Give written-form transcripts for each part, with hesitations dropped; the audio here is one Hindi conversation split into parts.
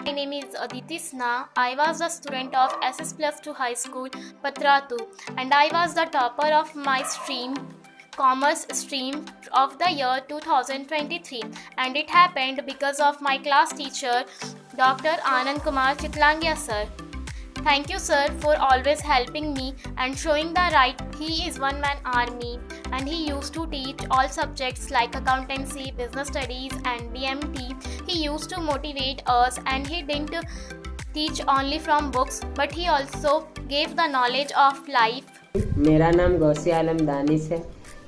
My name is Aditi Sna. I was a student of SS Plus 2 High School, Patratu, and I was the topper of my stream, Commerce stream of the year 2023. And it happened because of my class teacher, Dr. Anand Kumar Chitlangia sir. Thank you sir for always helping me and showing the right. He is one man army and he used to teach all subjects like accountancy, business studies and BMT. He used to motivate us and he didn't teach only from books but he also gave the knowledge of life. मेरा नाम गौसी आलम दानिश है।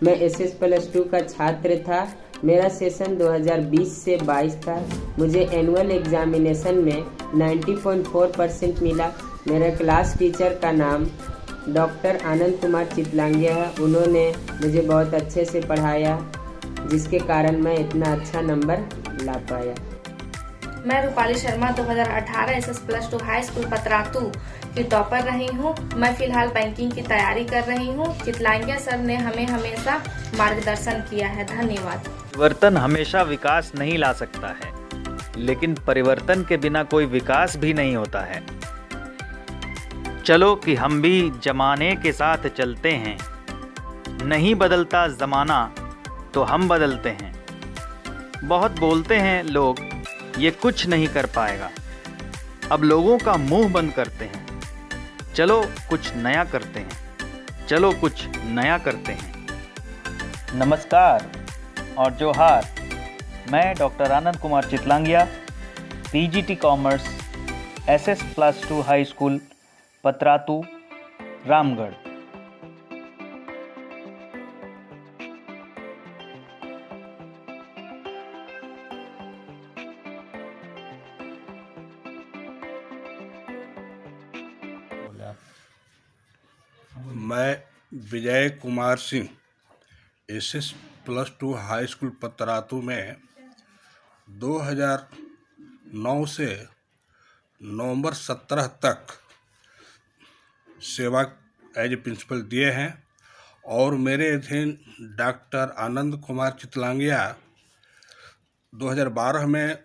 मैं SS प्लस 2 का छात्र था। मेरा सेशन 2020 से 22 था। मुझे एनुअल एग्जामिनेशन में 90.4% मिला। मेरे क्लास टीचर का नाम डॉक्टर आनंद कुमार चितलांगिया है। उन्होंने मुझे बहुत अच्छे से पढ़ाया जिसके कारण मैं इतना अच्छा नंबर ला पाया। मैं Rupali Sharma 2018 SS plus 2 high school Patratu की टॉपर रही हूँ। मैं फिलहाल बैंकिंग की तैयारी कर रही हूँ। चितलांगिया सर ने हमें हमेशा मार्गदर्शन किया है। धन्यवाद। परिवर्तन हमेशा विकास नहीं ला सकता है, लेकिन परिवर्तन के बिना कोई विकास भी नहीं होता है। चलो कि हम भी जमाने के साथ चलते हैं, नहीं बदलता ज़माना तो हम बदलते हैं। बहुत बोलते हैं लोग ये कुछ नहीं कर पाएगा, अब लोगों का मुंह बंद करते हैं। चलो कुछ नया करते हैं, चलो कुछ नया करते हैं। नमस्कार और जोहार। मैं doctor Anand Kumar Chitlangia, PGT commerce, SS plus 2 high school Patratu, Ramgarh. मैं Vijay Kumar Singh SS plus 2 high school Patratu में 2009 से नवंबर 17 तक सेवा एज ए प्रिंसिपल दिए हैं और मेरे अधीन डॉक्टर आनंद कुमार चितलांगिया 2012 में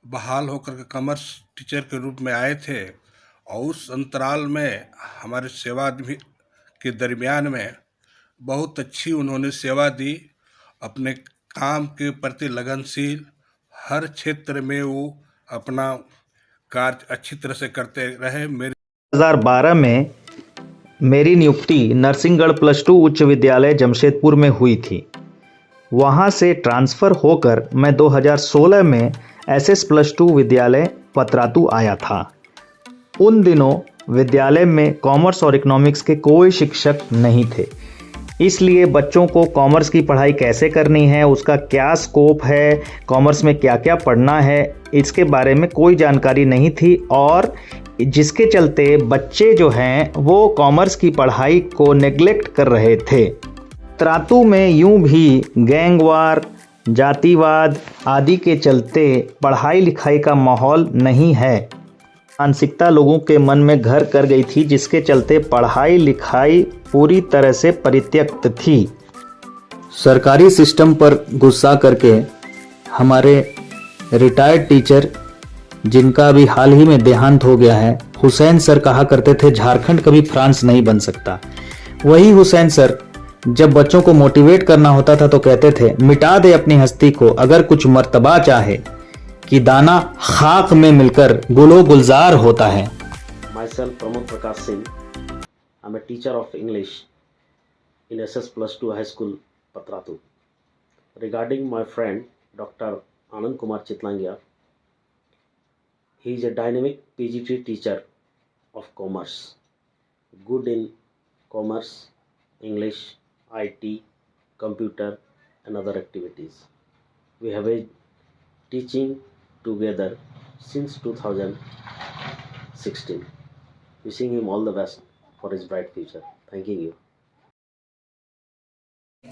बहाल होकर के कॉमर्स टीचर के रूप में आए थे और उस अंतराल में हमारे सेवा के दरमियान में बहुत अच्छी उन्होंने सेवा दी। अपने काम के प्रति लगनशील, हर क्षेत्र में वो अपना कार्य अच्छी तरह से करते रहे। 2012 में मेरी नियुक्ति नरसिंहगढ़ प्लस 2 उच्च विद्यालय जमशेदपुर में हुई थी। वहां से ट्रांसफ़र होकर मैं 2016 में SS प्लस 2 विद्यालय पतरातू आया था। उन दिनों विद्यालय में कॉमर्स और इकोनॉमिक्स के कोई शिक्षक नहीं थे, इसलिए बच्चों को कॉमर्स की पढ़ाई कैसे करनी है, उसका क्या स्कोप है, कॉमर्स में क्या क्या पढ़ना है, इसके बारे में कोई जानकारी नहीं थी और जिसके चलते बच्चे जो हैं वो कॉमर्स की पढ़ाई को नेग्लेक्ट कर रहे थे। पतरातू में यूं भी गैंगवार, जातिवाद आदि के चलते पढ़ाई लिखाई का माहौल नहीं है। मानसिकता लोगों के मन में घर कर गई थी, जिसके चलते पढ़ाई लिखाई पूरी तरह से परित्यक्त थी। सरकारी सिस्टम पर गुस्सा करके हमारे रिटायर्ड टीचर, जिनका अभी हाल ही में देहांत हो गया है, हुसैन सर कहा करते थे झारखंड कभी फ्रांस नहीं बन सकता। वही हुसैन सर जब बच्चों को मोटिवेट करना होता था तो कहते थे मिटा दे अपनी हस्ती को अगर कुछ मर्तबा चाहे कि दाना खाक में मिलकर गुलो गुलजार होता है। Myself Pramod Prakash Singh. I'm a teacher of English in SS Plus 2 High School, Patratu. Regarding my friend Dr. Anand Kumar Chitlangia, he is a dynamic PGT teacher of commerce, good in commerce, English, IT, computer and other activities. We have a teaching together since 2016. Wishing him all the best for his bright future. Thanking you.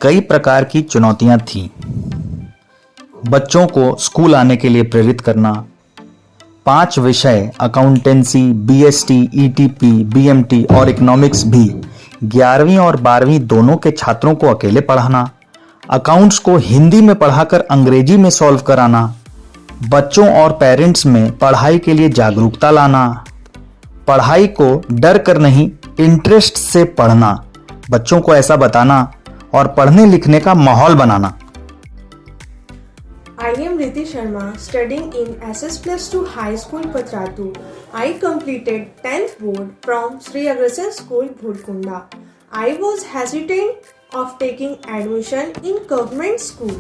कई प्रकार की चुनौतियां थीं। बच्चों को स्कूल आने के लिए प्रेरित करना, 5 विषय अकाउंटेंसी, BST, ETP, BMT और इकोनॉमिक्स भी 11वीं और 12वीं दोनों के छात्रों को अकेले पढ़ाना, अकाउंट्स को हिंदी में पढ़ाकर अंग्रेजी में सॉल्व कराना, बच्चों और पेरेंट्स में पढ़ाई के लिए जागरूकता लाना, पढ़ाई को डर कर नहीं इंटरेस्ट से पढ़ना, बच्चों को ऐसा बताना और पढ़ने लिखने का माहौल बनाना। I am Riti Sharma, studying in SS+2 High School Patratu. I completed 10th board from Sri Agrasen School Bhurkunda. I was hesitant of taking admission in government school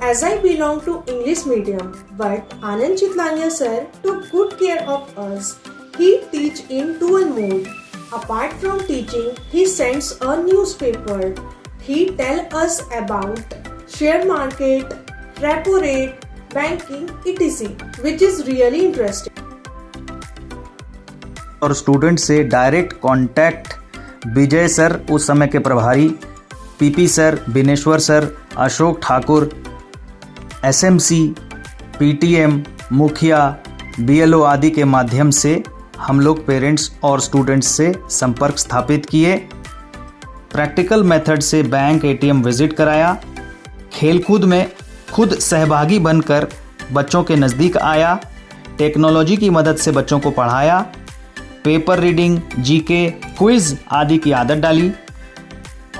as I belong to English medium, but Anand Chitlangia sir took good care of us. He teach in dual mode. Apart from teaching, he sends a newspaper. He tell us about share market, repo rate, banking, etc., which is really interesting. और स्टूडेंट से डायरेक्ट कांटेक्ट विजय सर, उस समय के प्रभारी, PP sir, Bineshwar sir, Ashok Thakur, SMC, PTM, मुखिया, बीएलओ आदि के माध्यम से हम लोग पेरेंट्स और स्टूडेंट्स से संपर्क स्थापित किए। प्रैक्टिकल मेथड से बैंक एटीएम विजिट कराया, खेलकूद में खुद सहभागी बनकर बच्चों के नज़दीक आया, टेक्नोलॉजी की मदद से बच्चों को पढ़ाया, पेपर रीडिंग, जीके, क्विज आदि की आदत डाली।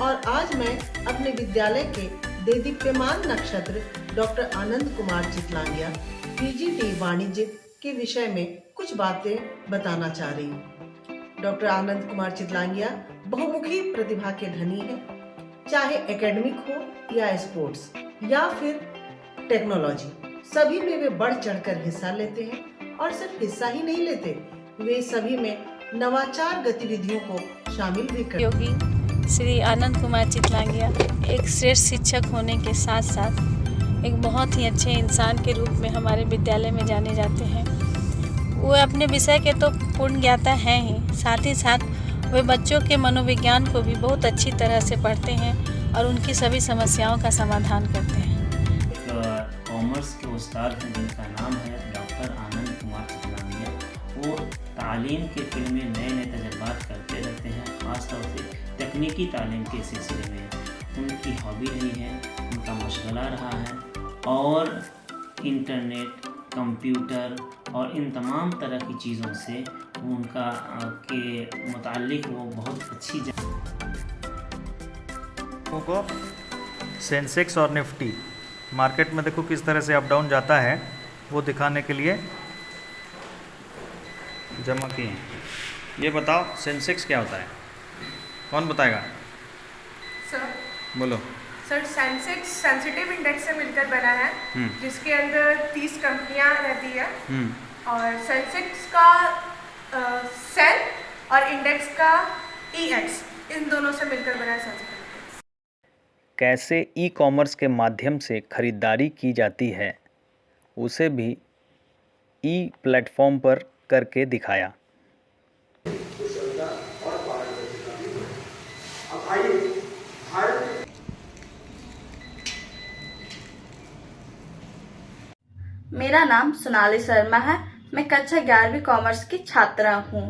और आज मैं अपने विद्यालय के देदीप्यमान नक्षत्र डॉक्टर आनंद कुमार चितलांगिया पीजीटी वाणिज्य के विषय में कुछ बातें बताना चाह रही हूँ। डॉक्टर आनंद कुमार चितलांगिया बहुमुखी प्रतिभा के धनी हैं। चाहे एकेडमिक हो या स्पोर्ट्स या फिर टेक्नोलॉजी, सभी में वे बढ़ चढ़कर हिस्सा लेते हैं और सिर्फ हिस्सा ही नहीं लेते, वे सभी में नवाचार गतिविधियों को शामिल भी करते हैं। योगी श्री आनंद कुमार चितलांगिया एक श्रेष्ठ शिक्षक होने के साथ साथ एक बहुत ही अच्छे इंसान के रूप में हमारे विद्यालय में जाने जाते हैं। वो अपने विषय के तो पूर्ण ज्ञाता हैं ही, साथ ही साथ वे बच्चों के मनोविज्ञान को भी बहुत अच्छी तरह से पढ़ते हैं और उनकी सभी समस्याओं का समाधान करते हैं। कॉमर्स के उस्ताद हैं जिनका नाम है डॉक्टर आनंद कुमार चितलांगिया। वो तालीम के फील्ड में नए नए तजुर्बात करते रहते हैं, ख़ासतौर से तकनीकी तालीम के सिलसिले में उनकी हॉबी रही है, उनका मशगला रहा है और इंटरनेट, कंप्यूटर और इन तमाम तरह की चीज़ों से उनका के मुताल्लिक वो बहुत अच्छी को सेंसेक्स और निफ्टी मार्केट में देखो किस तरह से अप डाउन जाता है, वो दिखाने के लिए जमा किए हैं। ये बताओ सेंसेक्स क्या होता है, कौन बताएगा? सर बोलो। सर सेंसेक्स सेंसिटिव इंडेक्स से मिलकर बना है, जिसके अंदर 30 कंपनियां रहती है और सेंसेक्स का सेल और इंडेक्स का EX, इन दोनों से मिलकर बना है सेंसेक्स। कैसे ई कॉमर्स के माध्यम से खरीदारी की जाती है उसे भी ई प्लेटफॉर्म पर करके दिखाया। मेरा नाम सोनाली शर्मा है। मैं कक्षा 11वीं कॉमर्स की छात्रा हूँ।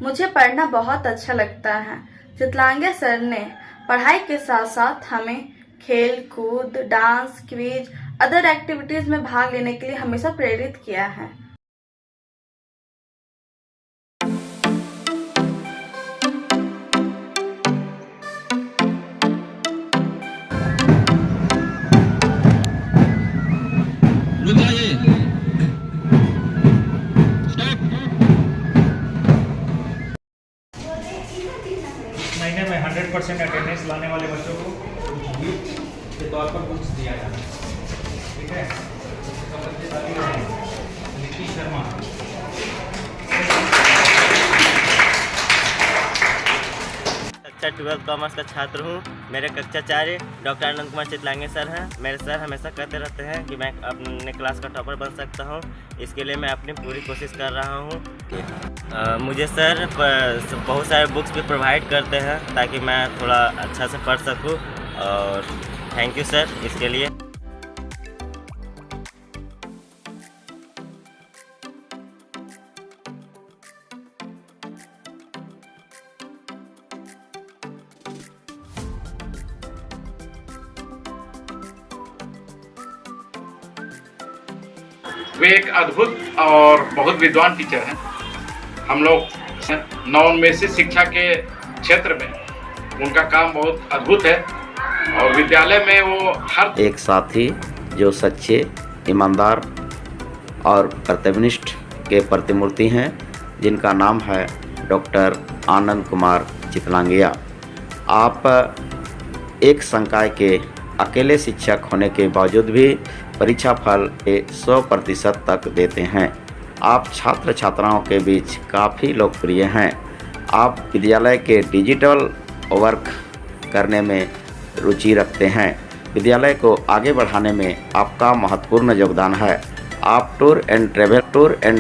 मुझे पढ़ना बहुत अच्छा लगता है। चितलांगिया सर ने पढ़ाई के साथ साथ हमें खेल कूद, डांस, क्विज, अदर एक्टिविटीज में भाग लेने के लिए हमेशा प्रेरित किया है। महीने में 100% अटेंडेंस लाने वाले बच्चों को गिफ्ट के तौर पर बुक्स दिया जाता है। ठीक है, तो बच्चे साथी रहेंगे। निकी शर्मा, कक्षा 12 कॉमर्स का छात्र हूँ। मेरे कक्षा 4 डॉक्टर आनंद कुमार चितलांगिया सर हैं। मेरे सर हमेशा कहते रहते हैं कि मैं अपने क्लास का टॉपर बन सकता हूँ। इसके लिए मैं अपनी पूरी कोशिश कर रहा हूँ। मुझे सर बहुत सारे बुक्स भी प्रोवाइड करते हैं ताकि मैं थोड़ा अच्छा से पढ़ सकूँ, और थैंक यू सर इसके लिए। वे एक अद्भुत और बहुत विद्वान टीचर हैं। हम लोग नवोन्मेषी शिक्षा के क्षेत्र में उनका काम बहुत अद्भुत है और विद्यालय में वो हर एक साथी जो सच्चे, ईमानदार और कर्तव्यनिष्ठ के प्रतिमूर्ति हैं, जिनका नाम है डॉक्टर आनंद कुमार चितलांगिया। आप एक संकाय के अकेले शिक्षक होने के बावजूद भी परीक्षा फल 100% तक देते हैं। आप छात्र छात्राओं के बीच काफ़ी लोकप्रिय हैं। आप विद्यालय के डिजिटल वर्क करने में रुचि रखते हैं। विद्यालय को आगे बढ़ाने में आपका महत्वपूर्ण योगदान है। आप टूर एंड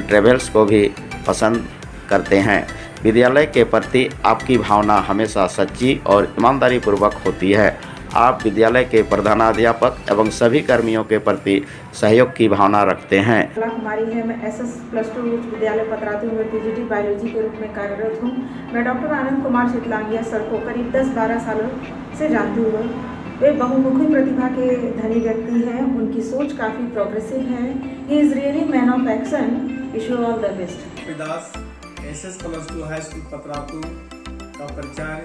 ट्रेवल्स को भी पसंद करते हैं। विद्यालय के प्रति आपकी भावना हमेशा सच्ची और ईमानदारी पूर्वक होती है। आप विद्यालय के प्रधानाध्यापक एवं सभी कर्मियों के प्रति सहयोग की भावना रखते हैं। हमारी है, मैं SS+2 उच्च विद्यालय पतरातू में पीजीटी बायोलॉजी के रूप में कार्यरत हूँ। मैं डॉक्टर आनंद कुमार चितलांगिया सर को करीब 10-12 सालों से जानती हूँ। वे बहुमुखी प्रतिभा के धनी व्यक्ति हैं। उनकी सोच काफ़ी प्रोग्रेसिव है। He is really man of action. Wish you all the best. Das SS+2 high school Patratu का प्राचार्य।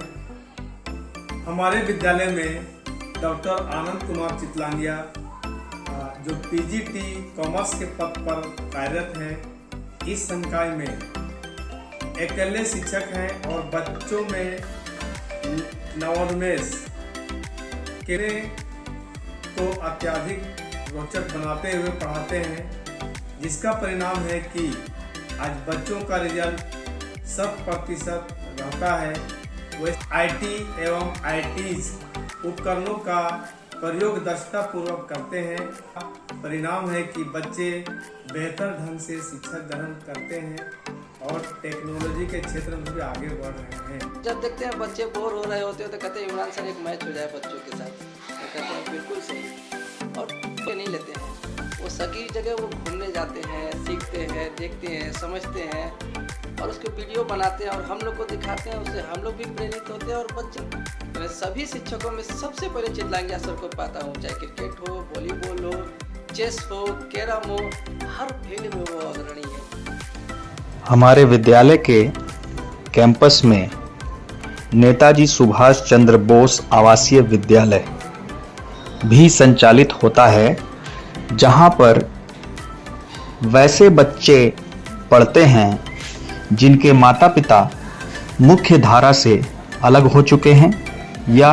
हमारे विद्यालय में डॉक्टर आनंद कुमार चितलांगिया जो पीजीटी कॉमर्स के पद पर कार्यरत हैं, इस संकाय में अकेले शिक्षक हैं और बच्चों में नवोन्मेष को अत्यधिक रोचक बनाते हुए पढ़ाते हैं, जिसका परिणाम है कि आज बच्चों का रिजल्ट 100% रहता है। वे IT एवं ITs उपकरणों का प्रयोग दक्षतापूर्वक करते हैं। परिणाम है कि बच्चे बेहतर ढंग से शिक्षा ग्रहण करते हैं और टेक्नोलॉजी के क्षेत्र में भी आगे बढ़ रहे हैं। जब देखते हैं बच्चे बोर हो रहे होते हैं तो कहते हैं इमरान सर एक मैच हो जाए बच्चों के साथ, तो कहते हैं बिल्कुल सही, और ये नहीं लेते हैं। वो सभी जगह वो घूमने जाते हैं, सीखते हैं, देखते हैं, समझते हैं और उसके वीडियो बनाते हैं और हम लोग को दिखाते हैं। उससे हम लोग भी प्रेरित होते हैं और बच्चे। मैं सभी शिक्षकों में सबसे पहले चितलांगिया सर को पाता हूँ, चाहे क्रिकेट हो, वॉलीबॉल हो, चेस हो, कैरम हो, हर फील्ड में वो अग्रणी है। हमारे विद्यालय के कैंपस में नेताजी सुभाष चंद्र बोस आवासीय विद्यालय भी संचालित होता है, जहां पर वैसे बच्चे पढ़ते हैं जिनके माता पिता मुख्य धारा से अलग हो चुके हैं या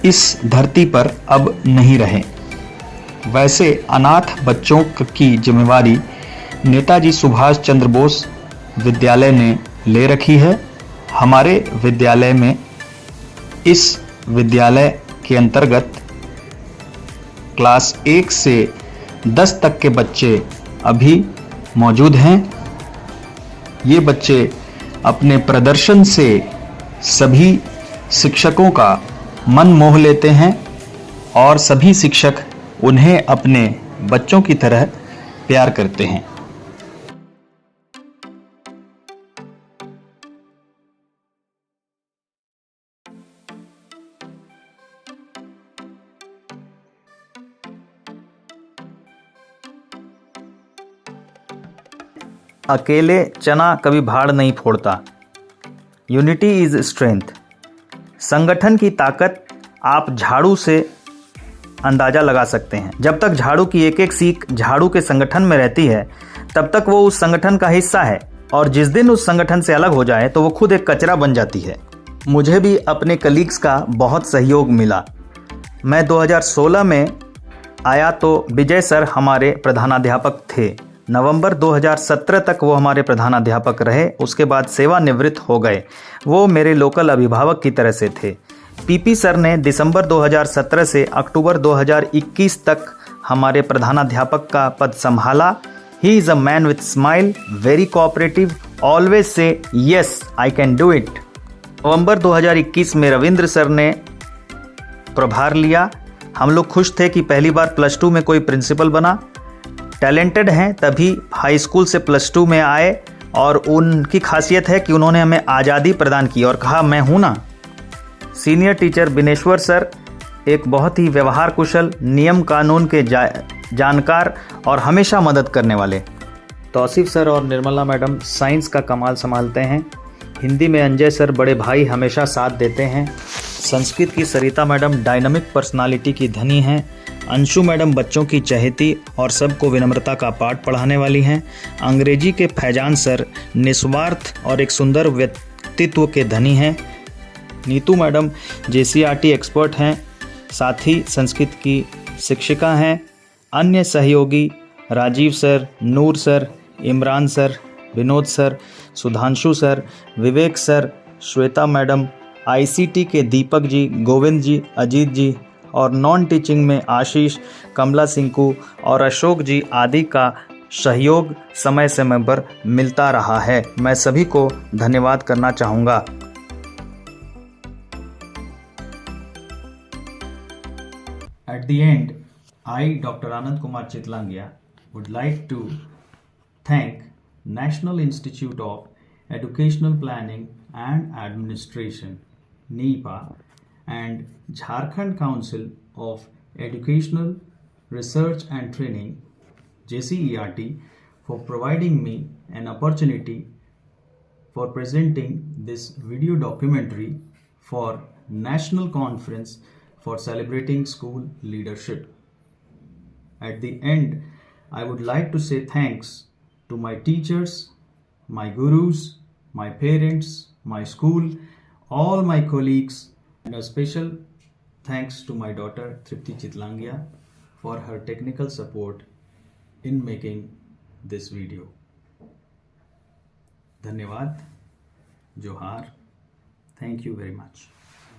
इस धरती पर अब नहीं रहे। वैसे अनाथ बच्चों की जिम्मेवारी नेताजी सुभाष चंद्र बोस विद्यालय ने ले रखी है। हमारे विद्यालय में इस विद्यालय के अंतर्गत क्लास 1 से 10 तक के बच्चे अभी मौजूद हैं। ये बच्चे अपने प्रदर्शन से सभी शिक्षकों का मन मोह लेते हैं और सभी शिक्षक उन्हें अपने बच्चों की तरह प्यार करते हैं। अकेले चना कभी भाड़ नहीं फोड़ता। Unity is strength. संगठन की ताकत आप झाड़ू से अंदाज़ा लगा सकते हैं। जब तक झाड़ू की एक एक सीख झाड़ू के संगठन में रहती है, तब तक वो उस संगठन का हिस्सा है, और जिस दिन उस संगठन से अलग हो जाए तो वो खुद एक कचरा बन जाती है। मुझे भी अपने कलीग्स का बहुत सहयोग मिला। मैं 2016 में आया तो विजय सर हमारे प्रधानाध्यापक थे। नवंबर 2017 तक वो हमारे प्रधानाध्यापक रहे। उसके बाद सेवानिवृत्त हो गए। वो मेरे लोकल अभिभावक की तरह से थे। पीपी सर ने दिसंबर 2017 से अक्टूबर 2021 तक हमारे प्रधानाध्यापक का पद संभाला। He is a man with smile, very cooperative, always say yes I can do it. नवंबर 2021 में रविंद्र सर ने प्रभार लिया। हम लोग खुश थे कि पहली बार +2 में कोई प्रिंसिपल बना। टैलेंटेड हैं तभी हाई स्कूल से +2 में आए, और उनकी खासियत है कि उन्होंने हमें आज़ादी प्रदान की और कहा मैं हूँ ना। सीनियर टीचर बिनेश्वर सर एक बहुत ही व्यवहार कुशल, नियम कानून के जानकार और हमेशा मदद करने वाले। तौसीफ सर और निर्मला मैडम साइंस का कमाल संभालते हैं। हिंदी में अंजय सर बड़े भाई हमेशा साथ देते हैं। संस्कृत की सरिता मैडम डायनामिक पर्सनालिटी की धनी हैं। अंशु मैडम बच्चों की चहेती और सबको विनम्रता का पाठ पढ़ाने वाली हैं। अंग्रेजी के फैजान सर निस्वार्थ और एक सुंदर व्यक्तित्व के धनी हैं। नीतू मैडम JCRT एक्सपर्ट हैं, साथ ही संस्कृत की शिक्षिका हैं। अन्य सहयोगी Rajiv sir, Noor sir, Imran sir, Vinod sir, Sudhanshu sir, Vivek sir, Shweta madam, ICT के दीपक जी, गोविंद जी, अजीत जी और नॉन टीचिंग में आशीष, कमला सिंकू और अशोक जी आदि का सहयोग समय समय पर मिलता रहा है। मैं सभी को धन्यवाद करना चाहूँगा। At the end, I, Dr. Anand Kumar Chitlangia, would like to thank National Institute of Educational Planning and Administration, NEPA, and Jharkhand Council of Educational Research and Training, JCERT, for providing me an opportunity for presenting this video documentary for National Conference for Celebrating School Leadership. At the end, I would like to say thanks to my teachers, my gurus, my parents, my school, all my colleagues, and a special thanks to my daughter Tripti Chitlangia for her technical support in making this video. धन्यवाद, जोहार, थैंक यू वेरी मच।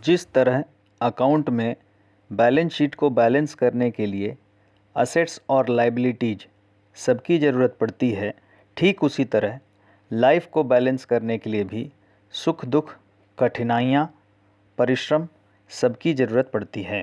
जिस तरह अकाउंट में बैलेंस शीट को बैलेंस करने के लिए असेट्स और लायबिलिटीज सबकी ज़रूरत पड़ती है, ठीक उसी तरह लाइफ को बैलेंस करने के लिए भी सुख दुख, कठिनाइयाँ, परिश्रम सबकी ज़रूरत पड़ती है।